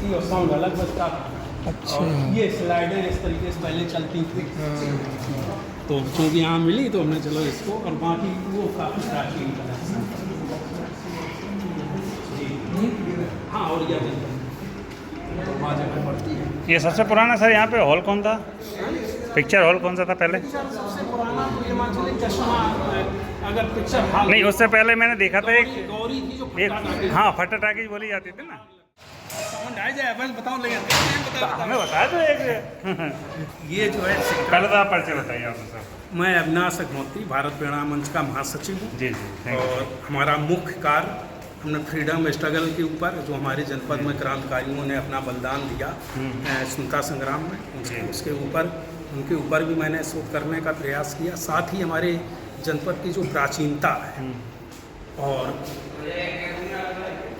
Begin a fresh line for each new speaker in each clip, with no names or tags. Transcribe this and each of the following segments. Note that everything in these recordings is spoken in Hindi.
थी और साउंड अलग बजता था।
अच्छा।
और ये स्लाइडर इस तरीके से पहले चलती थी। तो चूँकि यहाँ मिली तो हमने चलो इसको, और बाकी वो काफ़ी प्राचीन कलेक्शन। हाँ, और यह पड़ती है।
ये सबसे पुराना सर यहाँ पे हॉल कौन था? पिक्चर हॉल कौन सा था पहले?
सबसे पुराना तो ये मान चलिए चश्मा, अगर पिक्चर हॉल
नहीं, उससे पहले मैंने देखा था एक
गौरी थी जो
एक हाँ फटा टाकी बोली जाती थी ना।
साउंड आ जाए बस बताओ, लेकिन
हमें बताया तो एक
ये जो है
पहले तो आप परिचय बताइए आप सर।
मैं अविनाश अग्निहोत्री, भारत प्रेरणा मंच का महासचिव हूँ।
जी जी, थैंक यू।
और हमारा मुख्य कार्य हमने फ्रीडम स्ट्रगल के ऊपर, जो हमारे जनपद में क्रांतिकारियों ने अपना बलिदान दिया स्वतंत्रता संग्राम में, उसके ऊपर उनके ऊपर भी मैंने शोध करने का प्रयास किया। साथ ही हमारे जनपद की जो प्राचीनता है और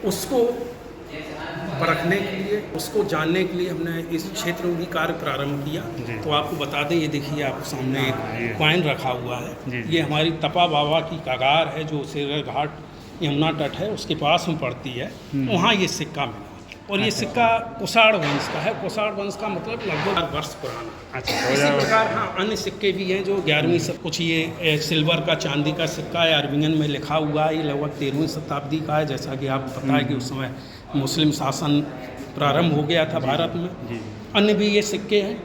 उसको परखने के लिए, उसको जानने के लिए हमने इस क्षेत्र में भी कार्य प्रारंभ किया। तो आपको बता दें, ये देखिए आपके सामने एक कॉइन रखा हुआ है। ये हमारी तपा बाबा की कागार है जो शेरगढ़ घाट यमुना तट है उसके पास में पड़ती है। वहाँ ये सिक्का मिला, और ये सिक्का कुषाण वंश का है। कुषाण वंश का मतलब लगभग वर्ष पुराना।
अच्छा,
इसी प्रकार हाँ अन्य सिक्के भी हैं जो 11वीं सब कुछ, ये सिल्वर का चांदी का सिक्का है, अरबियन में लिखा हुआ है। ये लगभग 13वीं शताब्दी का है। जैसा कि आपको पता है कि उस समय मुस्लिम शासन प्रारंभ हो गया था भारत में। अन्य भी ये सिक्के हैं।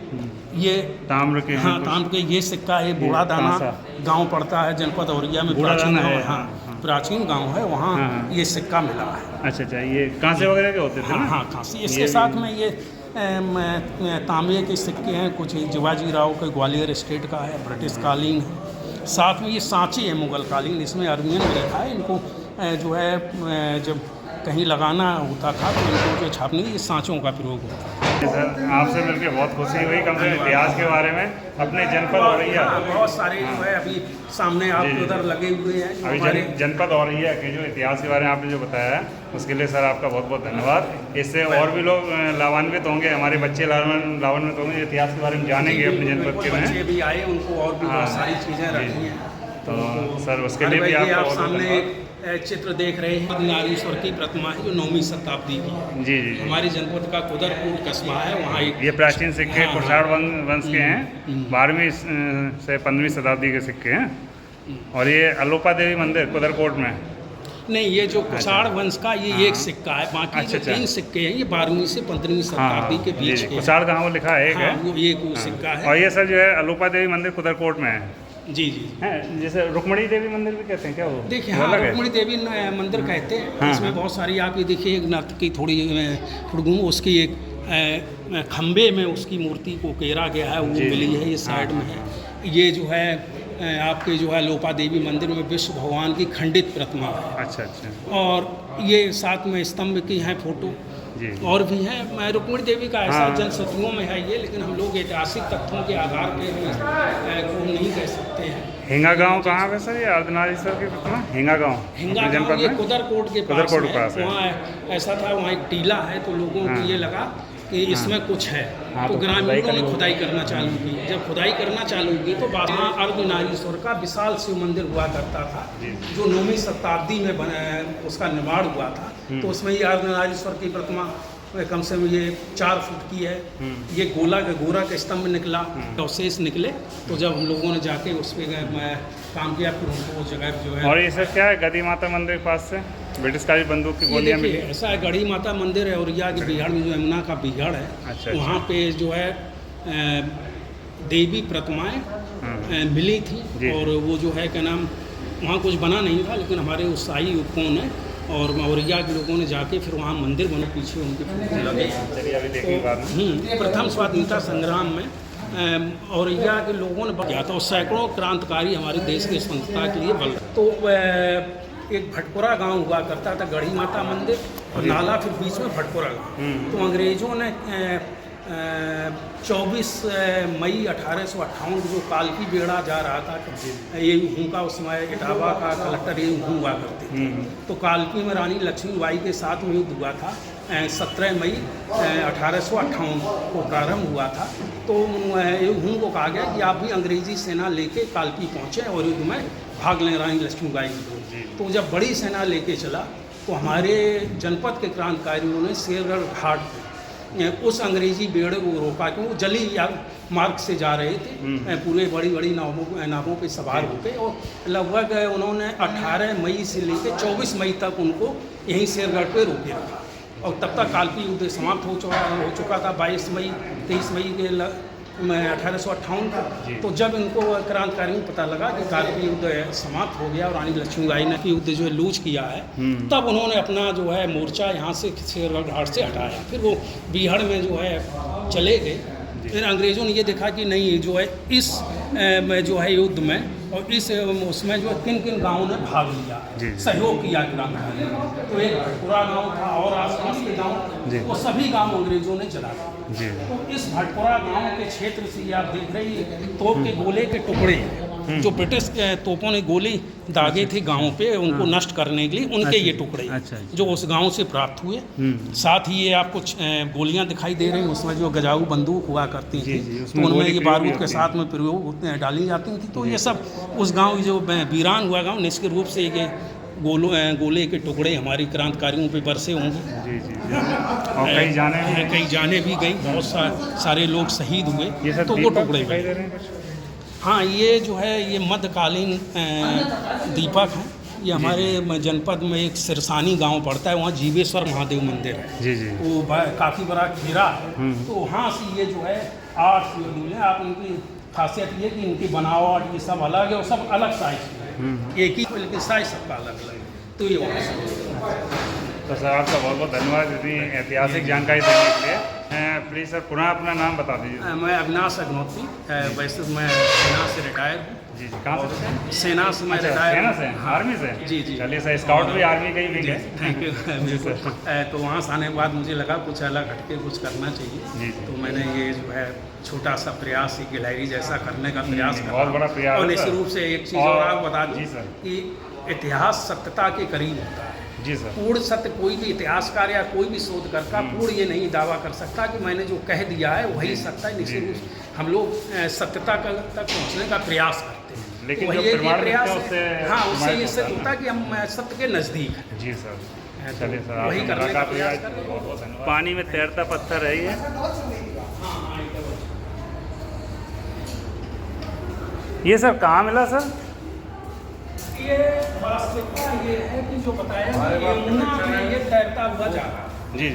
ये
ताम्र के,
हाँ ताम्र के ये सिक्का है। बूढ़ा दाना गांव पड़ता है जनपद औरैया में, प्राचीन गाँव है। हाँ प्राचीन गांव है, वहाँ ये सिक्का मिला है।
अच्छा अच्छा, ये कांसे वगैरह के होते थे ना?
हाँ कांसे। इसके साथ में ये तांबे के सिक्के हैं, कुछ जिवाजी राव के ग्वालियर स्टेट का है, ब्रिटिश कालीन है। साथ में ये सांचे है मुगल कालीन, इसमें अरबियन में लिखा है। इनको जो है जब कहीं लगाना होता था तो इनको जो छापने ये सांचों का प्रयोग होता है।
सर आपसे मिलकर बहुत खुशी हुई, कम से कम इतिहास के बारे में अपने जनपद औरैया।
बहुत सारे जो है अभी सामने आप उधर लगे हुए हैं
अभी जनपद औरैया के जो इतिहास के बारे में आपने जो बताया उसके लिए सर आपका बहुत बहुत धन्यवाद। इससे और भी लोग लाभान्वित होंगे, हमारे बच्चे लाभान्वित होंगे, इतिहास के बारे में जानेंगे अपने जनपद के।
बच्चे भी आए, उनको और भी बहुत सारी चीज़ें रखी हैं।
तो सर उसके लिए भी
आप सामने एक चित्र देख रहे हैं, नारीश्वर की प्रतिमा है जो 9वीं शताब्दी की है।
जी जी,
हमारे जनपद का कुदरकोट कस्बा है, वहाँ
ये प्राचीन सिक्के कुषाण वंश के हैं, 12वीं से 15वीं शताब्दी के सिक्के हैं। और ये अलोपा देवी मंदिर कुदरकोट में
नहीं, ये जो कुषाण वंश का ये एक सिक्का है। बाकी जो 3 सिक्के हैं ये 12वीं से 15वीं शताब्दी के बीच के।
कुषाण कहाँ वो लिखा है? एक है
वो एक वो सिक्का है।
और ये सर जो है अलोपा देवी मंदिर कुदरकोट में है।
जी जी
है, जैसे रुक्मणी देवी मंदिर भी कहते हैं क्या वो?
देखिए हाँ, रुक्मणी देवी मंदिर कहते हैं। इसमें बहुत सारी आप ये देखिए, एक नर्तकी थोड़ी घूम, उसकी एक खम्बे में उसकी मूर्ति को घेरा गया है, वो मिली है, ये साइड में है। ये जो है आपके जो है लोपा देवी मंदिर में विष्णु भगवान की खंडित प्रतिमा है।
अच्छा अच्छा।
और ये साथ में स्तंभ की हैं फोटो और भी हैं। रुक्मणी देवी का ऐसा जनशत्रुओं में है ये, लेकिन हम लोग ऐतिहासिक तथ्यों के आधार पर को नहीं कह सकते हैं।
हिंगा गांव कहाँ पे सर? ये अर्धनारीश्वर की प्रतिमा हिंगा गांव
ये कुदरकोट के पास है। वहाँ ऐसा था, वहाँ एक टीला है, तो लोगों को ये लगा कि इसमें कुछ है। तो ग्रामीणों ने खुदाई करना चालू की। जब खुदाई करना चालू की तो वहाँ अर्धनारीश्वर का विशाल शिव मंदिर हुआ करता था, जो 9वीं शताब्दी में उसका निर्माण हुआ था। तो उसमें ये अर्धनारीश्वर की प्रतिमा कम से कम ये 4 फुट की है। ये गोरा का स्तंभ निकला, अवशेष निकले। तो जब हम लोगों ने जाके उस पर काम किया, फिर उनको उस जगह जो है।
और ये सर क्या है? गदी माता मंदिर के पास से ब्रिटिश काली बंदूक की गोलियां मिली।
ऐसा है, गढ़ी माता मंदिर है औरैया के बिहार में, जो यमुना का बिहार है।
अच्छा,
वहाँ पे जो है देवी प्रतिमाएं मिली थी। और वो जो है क्या नाम, वहाँ कुछ बना नहीं था, लेकिन हमारे उत्साही युवकों ने और औरैया के लोगों ने जाके फिर वहाँ मंदिर बने, पीछे उनके फोटो लगे। तो प्रथम स्वतंत्रता संग्राम में औरैया के लोगों ने किया था, और सैकड़ों क्रांतिकारी हमारे देश के स्वतंत्रता के लिए बल। तो एक भटपुरा गांव हुआ करता था, गढ़ी माता मंदिर और नाला, फिर बीच में भटपुरा गांव। तो अंग्रेज़ों ने 24 मई 1858 जो कालकी बेड़ा जा रहा था, ये हूँ का उस समय इटावा का कलेक्टर ये हूँ हुआ करते थे। तो कालकी में रानी लक्ष्मीबाई के साथ में युद्ध हुआ था। 17 मई 1858 को प्रारंभ हुआ था। तो हूँ को कहा गया कि आप भी अंग्रेजी सेना लेके कालकी पहुँचे और युद्ध में भाग लें रानी लक्ष्मीबाई की। तो जब बड़ी सेना लेके चला तो हमारे जनपद के क्रांतिकारियों ने शेरगढ़ घाट उस अंग्रेजी बेड़े को रोका कि वो जली या मार्ग से जा रहे थे पूरे बड़ी बड़ी नावों पे सवार होकर, और लगभग उन्होंने 18 मई से लेकर 24 मई तक उनको यहीं शेरगढ़ पे रोके रखा, और तब तक कालपी युद्ध समाप्त हो चुका था 22 मई 23 मई के 1858 का। तो जब इनको क्रांतिकारियों को पता लगा कि कालपी युद्ध समाप्त हो गया और रानी लक्ष्मीबाई ने युद्ध जो है लूज किया है, तब उन्होंने अपना जो है मोर्चा यहाँ से शेरगढ़ घाट से हटाया, फिर वो बीहड़ में जो है चले गए। फिर अंग्रेज़ों ने ये देखा कि नहीं जो है इस जो है युद्ध में और इस उसमें जो किन किन गाँवों ने भाग लिया, सहयोग किया क्रांतिकारी, तो एक भटपुरा गांव था और आसपास के गांव, वो सभी गांव अंग्रेज़ों ने जला दिए। तो इस भटपुरा गांव के क्षेत्र से आप देख रहे हैं तोप के गोले के टुकड़े जो ब्रिटिश तोपों ने गोली दागे थे गाँव पे उनको नष्ट करने के लिए, उनके ये टुकड़े जो उस गांव से प्राप्त हुए। साथ ही ये आपको गोलियां दिखाई दे रही हैं, उसमें जो गजाऊ बंदूक हुआ करती थी तो उनमें ये बारूद के साथ में प्रयोग डाली जाती थी। तो ये सब उस गांव जो वीरान हुआ गांव, निश्चित रूप से ये गोले के टुकड़े हमारी क्रांतिकारियों पे बरसे होंगे।
और कई जाने भी
गई, बहुत सारे लोग शहीद हुए, तो वो टुकड़े। हाँ, ये जो है ये मध्यकालीन दीपक है। ये हमारे जनपद में एक सिरसानी गांव पड़ता है, वहाँ जीवेश्वर महादेव मंदिर है। वो काफ़ी बड़ा घेरा है, तो वहाँ से ये जो है 8 दूर है। आप इनकी खासियत ये कि इनकी बनावट ये सब अलग है और सब अलग साइज है, एक ही लेकिन साइज सबका अलग अलग है। तो ये वहाँ से
तो सर आपका बहुत बहुत धन्यवाद इतनी ऐतिहासिक जानकारी देने के लिए। प्लीज़ सर पुनः अपना नाम बता दीजिए।
मैं अविनाश अग्नोत्री, वैसे मैं सेना से रिटायर हूँ।
जी कहाँ से?
सेना से मैं रिटायर।
सेना से? हाँ। आर्मी से? जी चलिए सर, स्काउट भी आर्मी का ही भी है।
Thank you sir. तो वहाँ से आने के बाद मुझे लगा कुछ अलग हटके कुछ करना चाहिए, तो मैंने ये जो है छोटा सा प्रयास ही गिलहरी जैसा करने का प्रयास करा।
बहुत बड़ा प्रयास।
और निश्चित रूप से एक चीज़ और आप बता दूँ कि इतिहास सत्यता के करीब होता है।
जी सर।
पूर्ण सत्य कोई भी इतिहासकार या कोई भी शोधकर्ता पूर्ण ये नहीं दावा कर सकता कि मैंने जो कह दिया है वही सत्य है। निश्चित रूप से हम लोग सत्यता तक पहुँचने का प्रयास करते हैं,
लेकिन
वही एक प्रयास है। हाँ, उससे ये सिद्ध होता है कि हम सत्य के नज़दीक हैं।
जी सर। चलिए सर,
वही करने का प्रयास करते हैं।
बहुत बहुत धन्यवाद। पानी में तैरता पत्थर है ये सर कहाँ मिला सर?
ये वास्तविकता ये है कि जो बताया कि यमुना में ये तैरता हुआ जा रहा है।
जी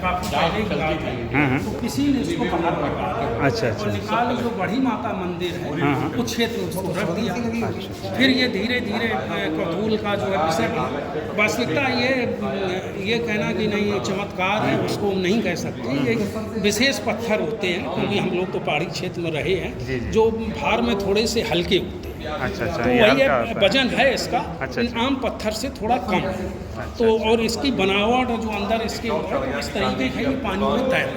काफी पहले की बात है, तो किसी ने उसको बाहर निकाला।
अच्छा।
और निकाल जो बड़ी माता मंदिर है उस क्षेत्र में उसको रख दिया। फिर ये धीरे धीरे कौतूहल का जो है विषय बना। वास्तविकता ये कहना कि नहीं चमत्कार है उसको हम नहीं कह सकते। ये विशेष पत्थर होते हैं, क्योंकि हम लोग तो पहाड़ी क्षेत्र में रहे हैं, जो भार में थोड़े से हल्के होते हैं।
अच्छा।
तो वही वजन है इसका। आम पत्थर से थोड़ा कम है। तो और इसकी बनावट और जो अंदर इसके ऊपर इस तरीके का ये पानी में तैर,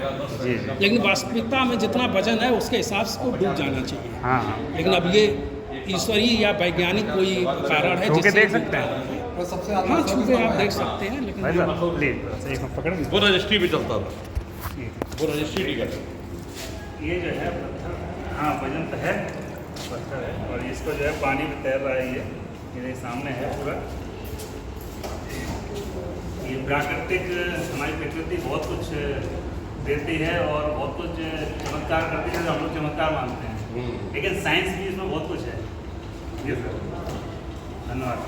लेकिन वास्तविकता में जितना वजन है उसके हिसाब से वो डूब जाना चाहिए। लेकिन अब ये ईश्वरीय या वैज्ञानिक कोई कारण है जिससे
देख सकते हैं।
हाँ, छुपे आप देख सकते हैं, लेकिन
वो रजिस्ट्री भी चलता था, वो रजिस्ट्री भी करता।
ये जो है पत्थर, हाँ वजन तो है, पत्थर है, और इसको जो है पानी में तैर रहा है। ये सामने है पूरा। ये प्राकृतिक, हमारी प्रकृति बहुत कुछ देती है और बहुत कुछ चमत्कार करती है, हम लोग चमत्कार मानते हैं, लेकिन साइंस भी इसमें बहुत कुछ है। जी सर, धन्यवाद।